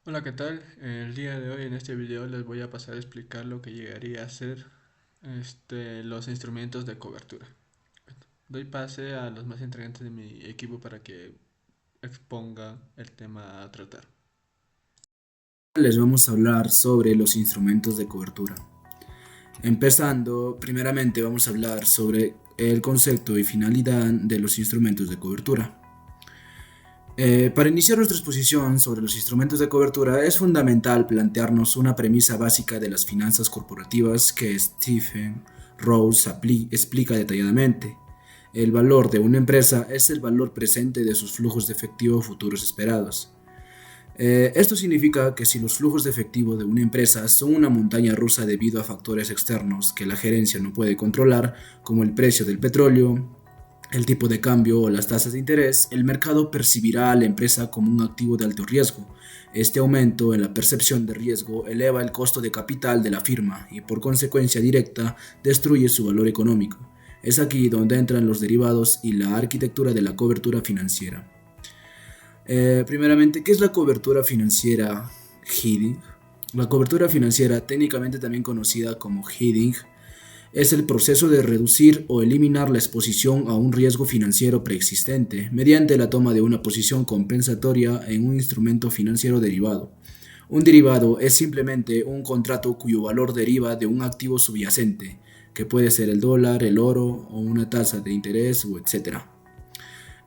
Hola, ¿qué tal? El día de hoy en este video les voy a pasar a explicar lo que llegaría a ser los instrumentos de cobertura. Doy pase a los más integrantes de mi equipo para que exponga el tema a tratar. Les vamos a hablar sobre los instrumentos de cobertura. Empezando, primeramente vamos a hablar sobre el concepto y finalidad de los instrumentos de cobertura. Para iniciar nuestra exposición sobre los instrumentos de cobertura es fundamental plantearnos una premisa básica de las finanzas corporativas que Stephen Rose explica detalladamente. El valor de una empresa es el valor presente de sus flujos de efectivo futuros esperados. Esto significa que si los flujos de efectivo de una empresa son una montaña rusa debido a factores externos que la gerencia no puede controlar, como el precio del petróleo, el tipo de cambio o las tasas de interés, el mercado percibirá a la empresa como un activo de alto riesgo. Este aumento en la percepción de riesgo eleva el costo de capital de la firma y por consecuencia directa destruye su valor económico. Es aquí donde entran los derivados y la arquitectura de la cobertura financiera. Primeramente, ¿qué es la cobertura financiera hedging? La cobertura financiera, técnicamente también conocida como hedging, es el proceso de reducir o eliminar la exposición a un riesgo financiero preexistente mediante la toma de una posición compensatoria en un instrumento financiero derivado. Un derivado es simplemente un contrato cuyo valor deriva de un activo subyacente, que puede ser el dólar, el oro o una tasa de interés, etc.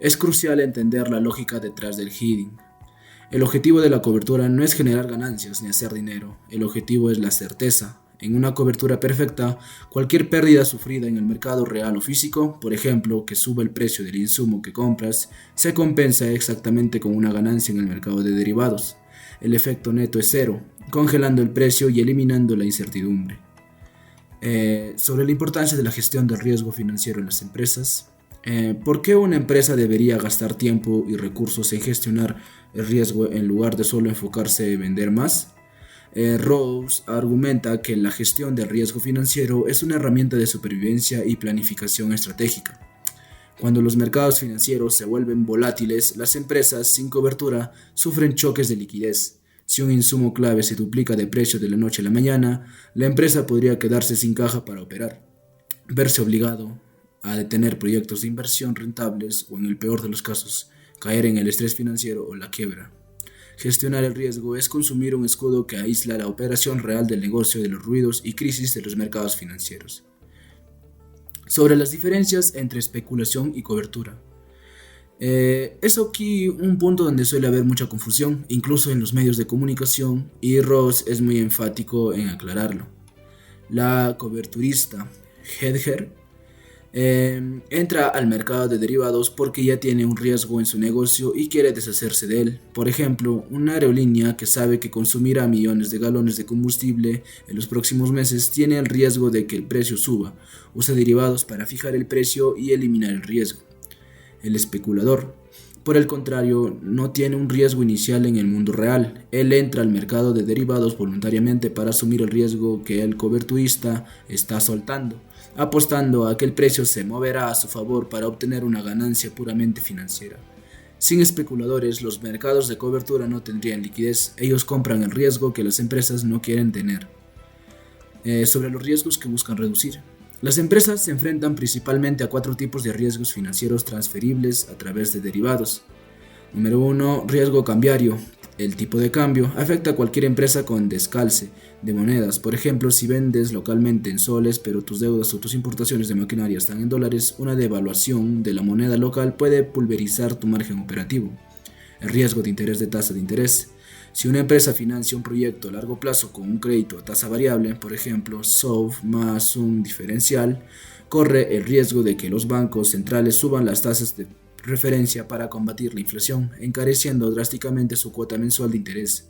Es crucial entender la lógica detrás del hedging. El objetivo de la cobertura no es generar ganancias ni hacer dinero, el objetivo es la certeza. En una cobertura perfecta, cualquier pérdida sufrida en el mercado real o físico, por ejemplo, que suba el precio del insumo que compras, se compensa exactamente con una ganancia en el mercado de derivados. El efecto neto es cero, congelando el precio y eliminando la incertidumbre. Sobre la importancia de la gestión del riesgo financiero en las empresas. ¿Por qué una empresa debería gastar tiempo y recursos en gestionar el riesgo en lugar de solo enfocarse en vender más? Rose argumenta que la gestión del riesgo financiero es una herramienta de supervivencia y planificación estratégica. Cuando los mercados financieros se vuelven volátiles, las empresas sin cobertura sufren choques de liquidez. Si un insumo clave se duplica de precio de la noche a la mañana, la empresa podría quedarse sin caja para operar, verse obligado a detener proyectos de inversión rentables o, en el peor de los casos, caer en el estrés financiero o la quiebra. Gestionar el riesgo es consumir un escudo que aísla la operación real del negocio de los ruidos y crisis de los mercados financieros. Sobre las diferencias entre especulación y cobertura. Es aquí un punto donde suele haber mucha confusión, incluso en los medios de comunicación, y Ross es muy enfático en aclararlo. La coberturista, hedger, entra al mercado de derivados porque ya tiene un riesgo en su negocio y quiere deshacerse de él. Por ejemplo, una aerolínea que sabe que consumirá millones de galones de combustible en los próximos meses tiene el riesgo de que el precio suba. Usa derivados para fijar el precio y eliminar el riesgo. El especulador, por el contrario, no tiene un riesgo inicial en el mundo real. Él entra al mercado de derivados voluntariamente para asumir el riesgo que el coberturista está soltando, apostando a que el precio se moverá a su favor para obtener una ganancia puramente financiera. Sin especuladores, los mercados de cobertura no tendrían liquidez, ellos compran el riesgo que las empresas no quieren tener. Sobre los riesgos que buscan reducir. Las empresas se enfrentan principalmente a cuatro tipos de riesgos financieros transferibles a través de derivados. Número 1. Riesgo cambiario. El tipo de cambio afecta a cualquier empresa con descalce de monedas. Por ejemplo, si vendes localmente en soles, pero tus deudas o tus importaciones de maquinaria están en dólares, una devaluación de la moneda local puede pulverizar tu margen operativo. El riesgo de interés de tasa de interés. Si una empresa financia un proyecto a largo plazo con un crédito a tasa variable, por ejemplo, SOF más un diferencial, corre el riesgo de que los bancos centrales suban las tasas de referencia para combatir la inflación, encareciendo drásticamente su cuota mensual de interés.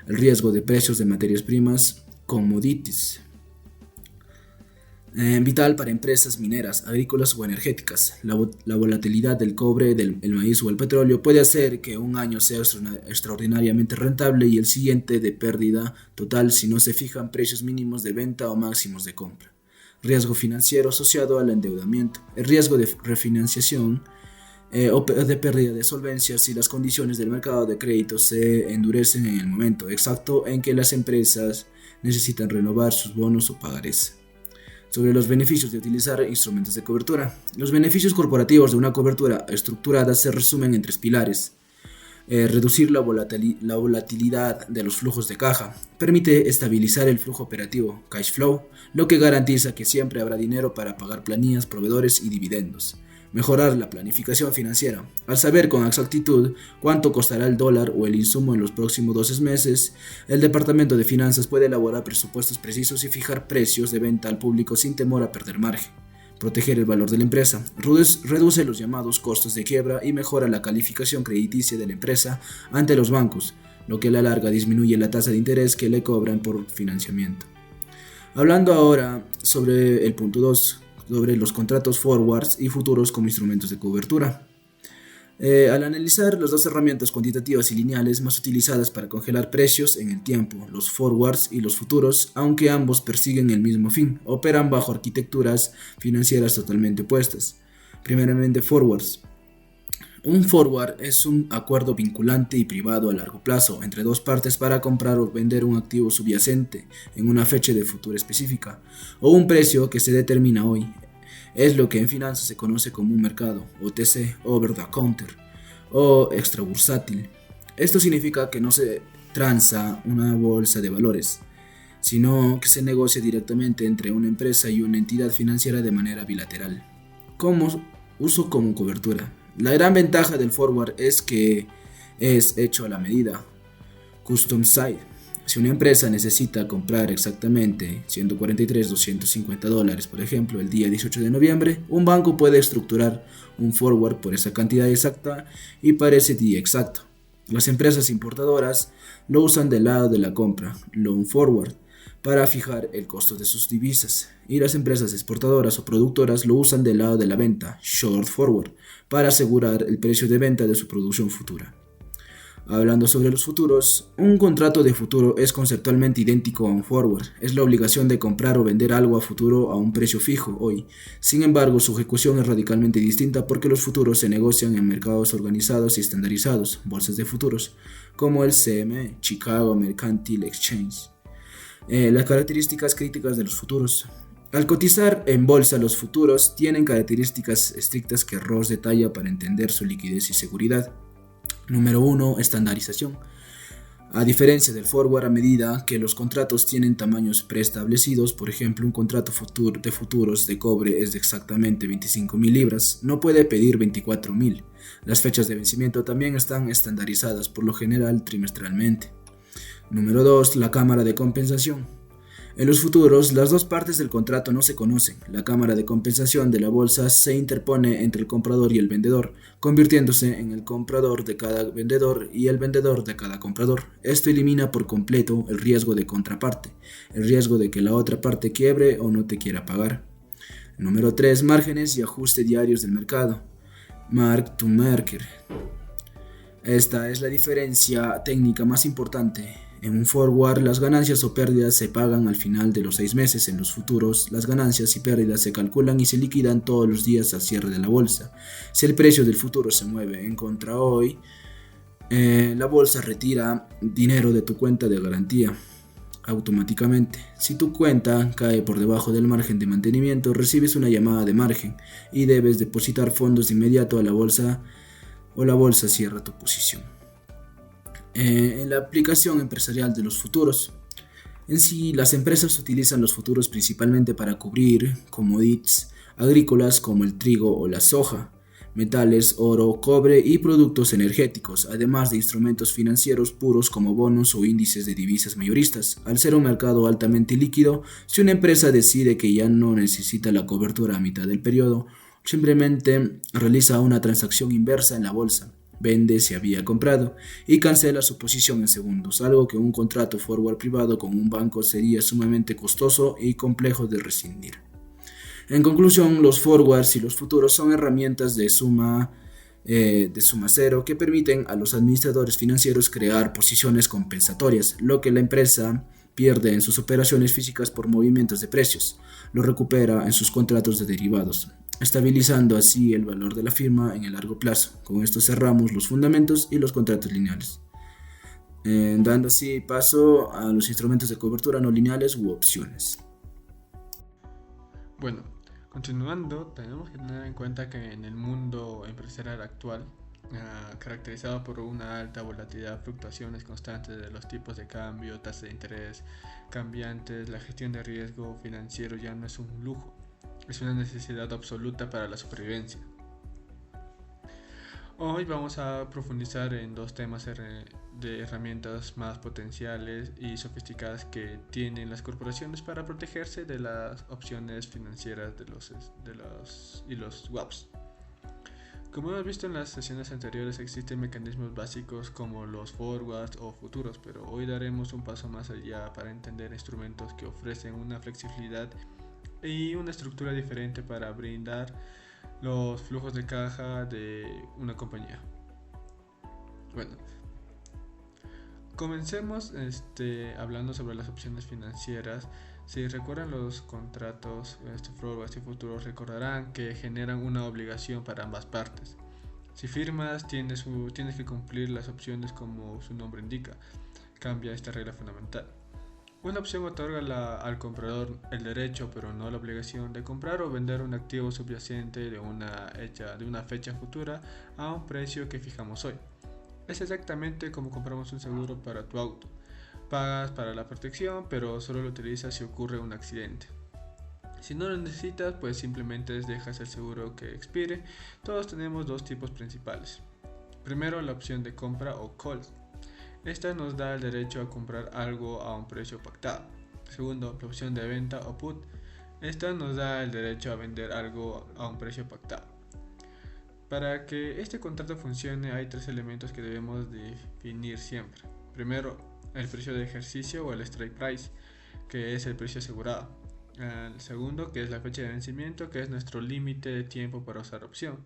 El riesgo de precios de materias primas, commodities, vital para empresas mineras, agrícolas o energéticas. La volatilidad del cobre, el maíz o el petróleo puede hacer que un año sea extraordinariamente rentable y el siguiente de pérdida total si no se fijan precios mínimos de venta o máximos de compra. Riesgo financiero asociado al endeudamiento. El riesgo de refinanciación o de pérdida de solvencia si las condiciones del mercado de crédito se endurecen en el momento exacto en que las empresas necesitan renovar sus bonos o pagarés. Sobre los beneficios de utilizar instrumentos de cobertura. Los beneficios corporativos de una cobertura estructurada se resumen en tres pilares. Reducir la volatilidad de los flujos de caja. Permite estabilizar el flujo operativo, cash flow, lo que garantiza que siempre habrá dinero para pagar planillas, proveedores y dividendos. Mejorar la planificación financiera. Al saber con exactitud cuánto costará el dólar o el insumo en los próximos 12 meses, el Departamento de Finanzas puede elaborar presupuestos precisos y fijar precios de venta al público sin temor a perder margen. Proteger el valor de la empresa. Reduce los llamados costos de quiebra y mejora la calificación crediticia de la empresa ante los bancos, lo que a la larga disminuye la tasa de interés que le cobran por financiamiento. Hablando ahora sobre el punto 2, sobre los contratos forwards y futuros como instrumentos de cobertura. Al analizar las dos herramientas cuantitativas y lineales más utilizadas para congelar precios en el tiempo, los forwards y los futuros, aunque ambos persiguen el mismo fin, operan bajo arquitecturas financieras totalmente opuestas. Primeramente, forwards. Un forward es un acuerdo vinculante y privado a largo plazo entre dos partes para comprar o vender un activo subyacente en una fecha de futuro específica, o un precio que se determina hoy. Es lo que en finanzas se conoce como un mercado, OTC, over the counter, o extrabursátil. Esto significa que no se transa una bolsa de valores, sino que se negocia directamente entre una empresa y una entidad financiera de manera bilateral. Como uso como cobertura. La gran ventaja del forward es que es hecho a la medida, custom side. Si una empresa necesita comprar exactamente $143,250, por ejemplo, el día 18 de noviembre, un banco puede estructurar un forward por esa cantidad exacta y para ese día exacto. Las empresas importadoras lo usan del lado de la compra, long forward, para fijar el costo de sus divisas, y las empresas exportadoras o productoras lo usan del lado de la venta, short forward, para asegurar el precio de venta de su producción futura. Hablando sobre los futuros, un contrato de futuro es conceptualmente idéntico a un forward. Es la obligación de comprar o vender algo a futuro a un precio fijo hoy. Sin embargo, su ejecución es radicalmente distinta porque los futuros se negocian en mercados organizados y estandarizados, bolsas de futuros, como el CME, Chicago Mercantile Exchange. Las características críticas de los futuros. Al cotizar en bolsa, los futuros tienen características estrictas que Ross detalla para entender su liquidez y seguridad. Número 1. Estandarización. A diferencia del forward, a medida que los contratos tienen tamaños preestablecidos, por ejemplo, un contrato de futuros de cobre es de exactamente 25.000 libras, no puede pedir 24.000. Las fechas de vencimiento también están estandarizadas, por lo general trimestralmente. Número 2. La cámara de compensación. En los futuros, las dos partes del contrato no se conocen. La cámara de compensación de la bolsa se interpone entre el comprador y el vendedor, convirtiéndose en el comprador de cada vendedor y el vendedor de cada comprador. Esto elimina por completo el riesgo de contraparte, el riesgo de que la otra parte quiebre o no te quiera pagar. Número 3. Márgenes y ajuste diarios del mercado. Mark to market. Esta es la diferencia técnica más importante. En un forward, las ganancias o pérdidas se pagan al final de los 6 meses. En los futuros, las ganancias y pérdidas se calculan y se liquidan todos los días al cierre de la bolsa. Si el precio del futuro se mueve en contra hoy, la bolsa retira dinero de tu cuenta de garantía automáticamente. Si tu cuenta cae por debajo del margen de mantenimiento, recibes una llamada de margen y debes depositar fondos de inmediato a la bolsa o la bolsa cierra tu posición. En la aplicación empresarial de los futuros. En sí, las empresas utilizan los futuros principalmente para cubrir commodities agrícolas como el trigo o la soja, metales, oro, cobre y productos energéticos, además de instrumentos financieros puros como bonos o índices de divisas mayoristas. Al ser un mercado altamente líquido, si una empresa decide que ya no necesita la cobertura a mitad del periodo, simplemente realiza una transacción inversa en la bolsa. Vende si había comprado y cancela su posición en segundos, algo que un contrato forward privado con un banco sería sumamente costoso y complejo de rescindir. En conclusión, los forwards y los futuros son herramientas de suma cero que permiten a los administradores financieros crear posiciones compensatorias, lo que la empresa pierde en sus operaciones físicas por movimientos de precios, lo recupera en sus contratos de derivados. estabilizando así el valor de la firma en el largo plazo. Con esto cerramos los fundamentos y los contratos lineales, dando así paso a los instrumentos de cobertura no lineales u opciones. Bueno, continuando, tenemos que tener en cuenta que en el mundo empresarial actual, caracterizado por una alta volatilidad, fluctuaciones constantes de los tipos de cambio, tasas de interés cambiantes, la gestión de riesgo financiero ya no es un lujo, es una necesidad absoluta para la supervivencia. Hoy vamos a profundizar en dos temas de herramientas más potenciales y sofisticadas que tienen las corporaciones para protegerse de las opciones financieras y los swaps. Como hemos visto en las sesiones anteriores, existen mecanismos básicos como los forwards o futuros, pero hoy daremos un paso más allá para entender instrumentos que ofrecen una flexibilidad y una estructura diferente para brindar los flujos de caja de una compañía. Bueno, comencemos hablando sobre las opciones financieras. Si recuerdan los contratos forwards y futuros, recordarán que generan una obligación para ambas partes. Si firmas, tienes que cumplir las opciones como su nombre indica. Cambia esta regla fundamental. Una opción otorga al comprador el derecho, pero no la obligación, de comprar o vender un activo subyacente de una fecha futura a un precio que fijamos hoy. Es exactamente como compramos un seguro para tu auto. Pagas para la protección, pero solo lo utilizas si ocurre un accidente. Si no lo necesitas, pues simplemente dejas el seguro que expire. Todos tenemos dos tipos principales. Primero, la opción de compra o call. Esta nos da el derecho a comprar algo a un precio pactado. Segundo, la opción de venta o put. Esta nos da el derecho a vender algo a un precio pactado. Para que este contrato funcione hay tres elementos que debemos definir siempre. Primero, el precio de ejercicio o el strike price, que es el precio asegurado. El segundo, que es la fecha de vencimiento, que es nuestro límite de tiempo para usar opción.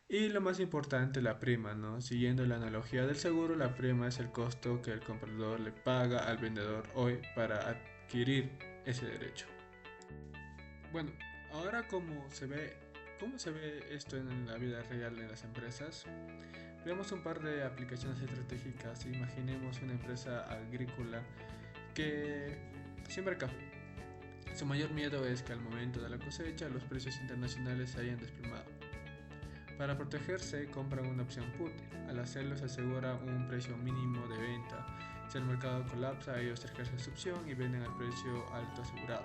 Y lo más importante, la prima, ¿no? Siguiendo la analogía del seguro, la prima es el costo que el comprador le paga al vendedor hoy para adquirir ese derecho. Bueno, ahora cómo se ve esto en la vida real en las empresas. Veamos un par de aplicaciones estratégicas. Imaginemos una empresa agrícola que siembra café. Su mayor miedo es que al momento de la cosecha los precios internacionales se hayan desplomado. Para protegerse, compran una opción put. Al hacerlo se asegura un precio mínimo de venta. Si el mercado colapsa, ellos ejercen su opción y venden al precio alto asegurado.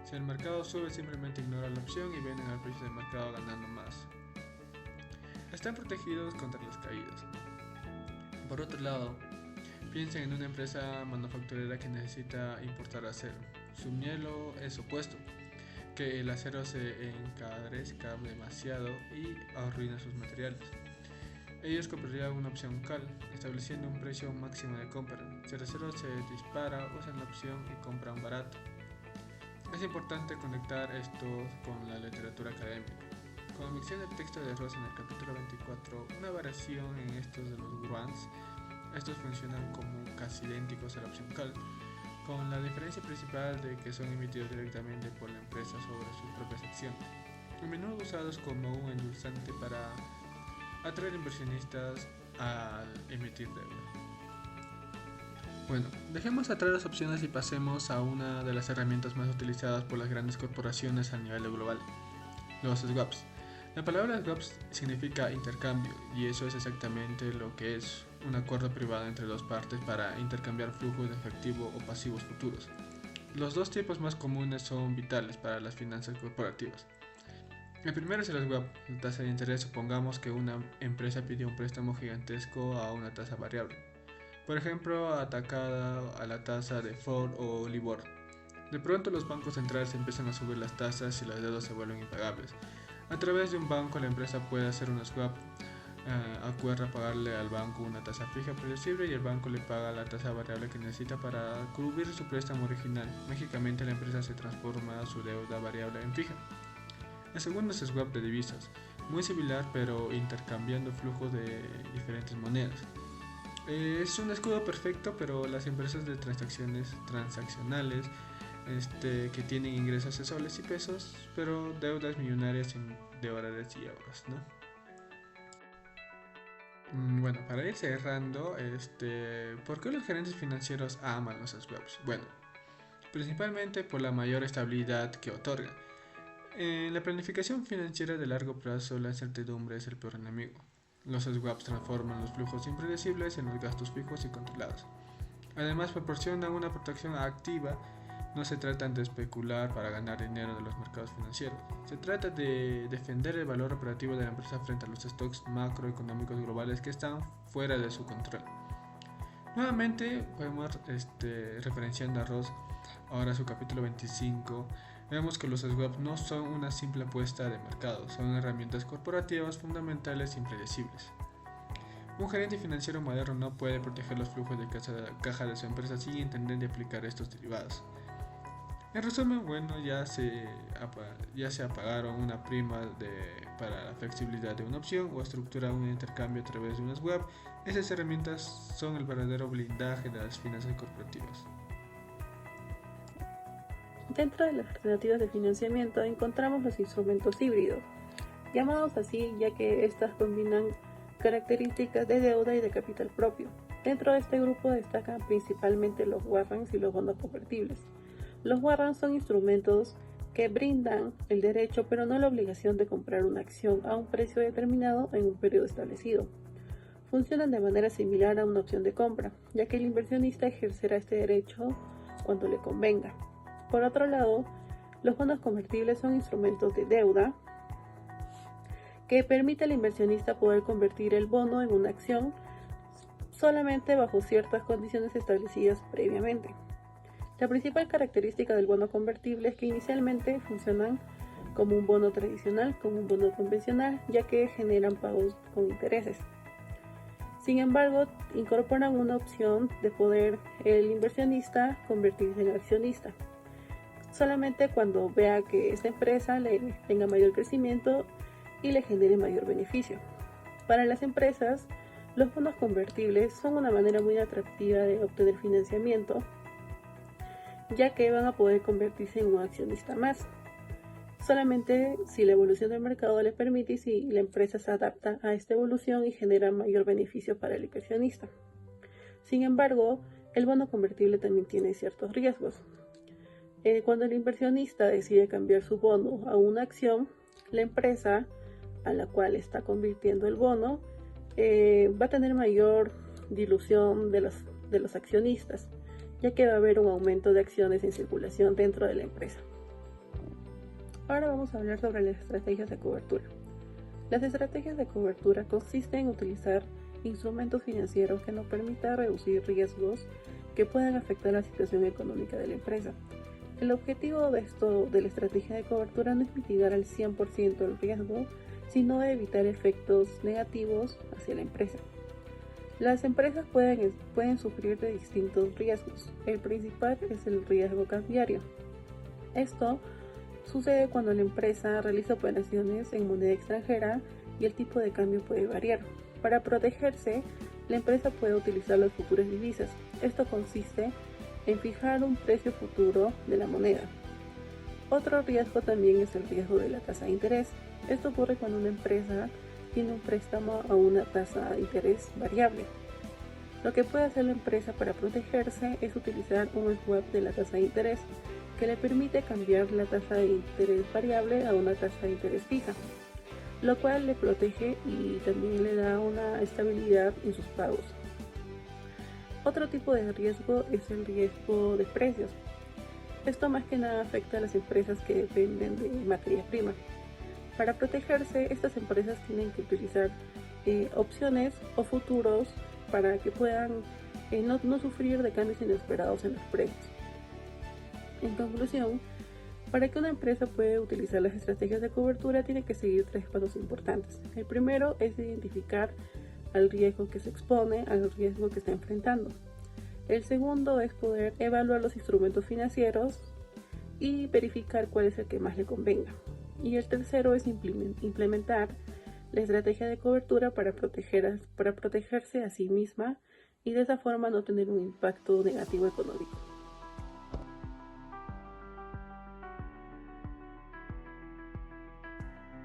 Si el mercado sube, simplemente ignoran la opción y venden al precio del mercado ganando más. Están protegidos contra las caídas. Por otro lado, piensen en una empresa manufacturera que necesita importar acero. Su miedo es opuesto, que el acero se encarezca demasiado y arruina sus materiales. Ellos comprarían una opción CAL, estableciendo un precio máximo de compra. Si el acero se dispara, usan la opción y compran barato. Es importante conectar esto con la literatura académica. Como mencioné el texto de Ross en el capítulo 24, una variación en estos de los grants, estos funcionan como casi idénticos a la opción CAL, con la diferencia principal de que son emitidos directamente por la empresa sobre sus propias acciones, a menudo usados como un endulzante para atraer inversionistas al emitir deuda. Bueno, dejemos atrás las opciones y pasemos a una de las herramientas más utilizadas por las grandes corporaciones a nivel global, los swaps. La palabra swaps significa intercambio y eso es exactamente lo que es un acuerdo privado entre dos partes para intercambiar flujos de efectivo o pasivos futuros. Los dos tipos más comunes son vitales para las finanzas corporativas. El primero es el swap, la tasa de interés. Supongamos que una empresa pidió un préstamo gigantesco a una tasa variable. Por ejemplo, atacada a la tasa de Ford o Libor. De pronto los bancos centrales empiezan a subir las tasas y las deudas se vuelven impagables. A través de un banco la empresa puede hacer un swap, acuerda pagarle al banco una tasa fija predecible y el banco le paga la tasa variable que necesita para cubrir su préstamo original. Mágicamente la empresa se transforma su deuda variable en fija. El segundo es swap de divisas, muy similar pero intercambiando flujos de diferentes monedas. Es un escudo perfecto, pero las empresas de transaccionales que tienen ingresos en soles y pesos, pero deudas millonarias de dólares y euros, ¿no? Bueno, para ir cerrando, ¿por qué los gerentes financieros aman los swaps? Bueno, principalmente por la mayor estabilidad que otorga. En la planificación financiera de largo plazo, la incertidumbre es el peor enemigo. Los swaps transforman los flujos impredecibles en los gastos fijos y controlados. Además, proporcionan una protección activa. No se trata de especular para ganar dinero de los mercados financieros. Se trata de defender el valor operativo de la empresa frente a los stocks macroeconómicos globales que están fuera de su control. Nuevamente, podemos, referenciando a Ross, ahora su capítulo 25, vemos que los swaps no son una simple apuesta de mercado, son herramientas corporativas fundamentales e impredecibles. Un gerente financiero moderno no puede proteger los flujos de caja de su empresa sin entender y aplicar estos derivados. En resumen, bueno, ya se apagaron una prima para la flexibilidad de una opción o estructura un intercambio a través de una web. Esas herramientas son el verdadero blindaje de las finanzas corporativas. Dentro de las alternativas de financiamiento encontramos los instrumentos híbridos, llamados así ya que estas combinan características de deuda y de capital propio. Dentro de este grupo destacan principalmente los warrants y los bonos convertibles. Los warrants son instrumentos que brindan el derecho pero no la obligación de comprar una acción a un precio determinado en un periodo establecido. Funcionan de manera similar a una opción de compra, ya que el inversionista ejercerá este derecho cuando le convenga. Por otro lado, los bonos convertibles son instrumentos de deuda que permite al inversionista poder convertir el bono en una acción solamente bajo ciertas condiciones establecidas previamente. La principal característica del bono convertible es que inicialmente funcionan como un bono tradicional, como un bono convencional, ya que generan pagos con intereses. Sin embargo, incorporan una opción de poder el inversionista convertirse en accionista, solamente cuando vea que esta empresa le tenga mayor crecimiento y le genere mayor beneficio. Para las empresas, los bonos convertibles son una manera muy atractiva de obtener financiamiento, ya que van a poder convertirse en un accionista más, solamente si la evolución del mercado le permite y si la empresa se adapta a esta evolución y genera mayor beneficio para el inversionista. Sin embargo, el bono convertible también tiene ciertos riesgos. Cuando el inversionista decide cambiar su bono a una acción, la empresa a la cual está convirtiendo el bono va a tener mayor dilución de los accionistas, ya que va a haber un aumento de acciones en circulación dentro de la empresa. Ahora vamos a hablar sobre las estrategias de cobertura. Las estrategias de cobertura consisten en utilizar instrumentos financieros que nos permitan reducir riesgos que puedan afectar la situación económica de la empresa. El objetivo de la estrategia de cobertura no es mitigar al 100% el riesgo, sino evitar efectos negativos hacia la empresa. Las empresas pueden sufrir de distintos riesgos. El principal es el riesgo cambiario. Esto sucede cuando la empresa realiza operaciones en moneda extranjera y el tipo de cambio puede variar. Para protegerse, la empresa puede utilizar las futuras divisas. Esto consiste en fijar un precio futuro de la moneda. Otro riesgo también es el riesgo de la tasa de interés. Esto ocurre cuando una empresa tiene un préstamo a una tasa de interés variable. Lo que puede hacer la empresa para protegerse es utilizar un swap de la tasa de interés que le permite cambiar la tasa de interés variable a una tasa de interés fija, lo cual le protege y también le da una estabilidad en sus pagos. Otro tipo de riesgo es el riesgo de precios. Esto más que nada afecta a las empresas que dependen de materia prima. Para protegerse, estas empresas tienen que utilizar opciones o futuros para que puedan no sufrir de cambios inesperados en los precios. En conclusión, para que una empresa pueda utilizar las estrategias de cobertura tiene que seguir 3 pasos importantes. El primero es identificar al riesgo que se expone, al riesgo que está enfrentando. El segundo es poder evaluar los instrumentos financieros y verificar cuál es el que más le convenga. Y el tercero es implementar la estrategia de cobertura para protegerse a sí misma y de esa forma no tener un impacto negativo económico.